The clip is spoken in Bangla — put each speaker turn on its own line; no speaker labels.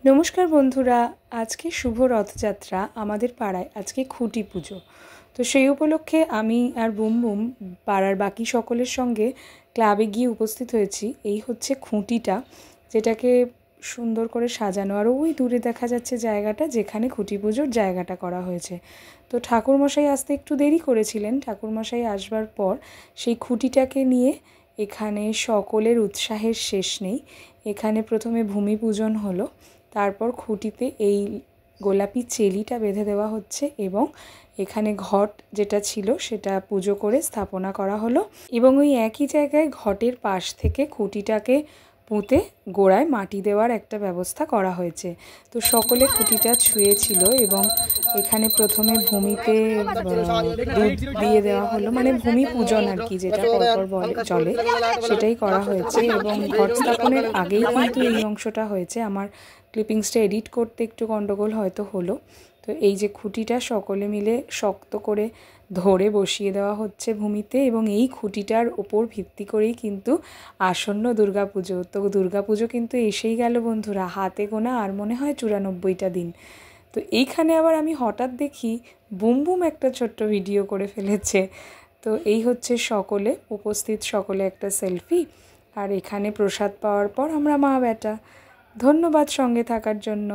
নমস্কার বন্ধুরা, আজকে শুভ রথযাত্রা। আমাদের পাড়ায় আজকে খুঁটি পুজো। তো সেই উপলক্ষে আমি আর বুম বুম পাড়ার বাকি সকলের সঙ্গে ক্লাবে গিয়ে উপস্থিত হয়েছি। এই হচ্ছে খুঁটিটা, যেটাকে সুন্দর করে সাজানো। আর ওই দূরে দেখা যাচ্ছে জায়গাটা যেখানে খুঁটি পুজোর জায়গাটা করা হয়েছে। তো ঠাকুরমশাই আসতে একটু দেরি করেছিলেন। ঠাকুরমশাই আসবার পর সেই খুঁটিটাকে নিয়ে এখানে সকলের উৎসাহের শেষ নেই। এখানে প্রথমে ভূমি পূজন হলো, তারপর খুঁটিতে এই গোলাপি চেলিটা বেঁধে দেওয়া হচ্ছে এবং এখানে ঘট যেটা ছিল সেটা পুজো করে স্থাপনা করা হলো এবং ওই একই জায়গায় ঘটের পাশ থেকে খুঁটিটাকে পুঁতে গোড়ায় মাটি দেওয়ার একটা ব্যবস্থা করা হয়েছে। তো সকলে খুঁটিটা ছুঁয়েছিল এবং এখানে প্রথমে ভূমিতে দুধ দিয়ে দেওয়া হলো, মানে ভূমি পূজন আর কি, যেটা পরপর চলে সেটাই করা হয়েছে। এবং ঘট স্থাপনের আগেই কিন্তু এই অংশটা হয়েছে। আমার ক্লিপিংসটা এডিট করতে একটু গন্ডগোল হয়তো হলো। তো এই যে খুঁটিটা সকলে মিলে শক্ত করে ধরে বসিয়ে দেওয়া হচ্ছে ভূমিতে এবং এই খুঁটিটার ওপর ভিত্তি করেই কিন্তু আসন্ন দুর্গাপুজো। তো দুর্গাপুজো কিন্তু এসেই গেল বন্ধুরা, হাতে গোনা আর মনে হয় 94টা দিন। তো এইখানে আবার আমি হঠাৎ দেখি বুম বুম একটা ছোট্ট ভিডিও করে ফেলেছে। তো এই হচ্ছে সকলে উপস্থিত, সকলে একটা সেলফি। আর এখানে প্রসাদ পাওয়ার পর আমরা মা বেটা। ধন্যবাদ সঙ্গে থাকার জন্য।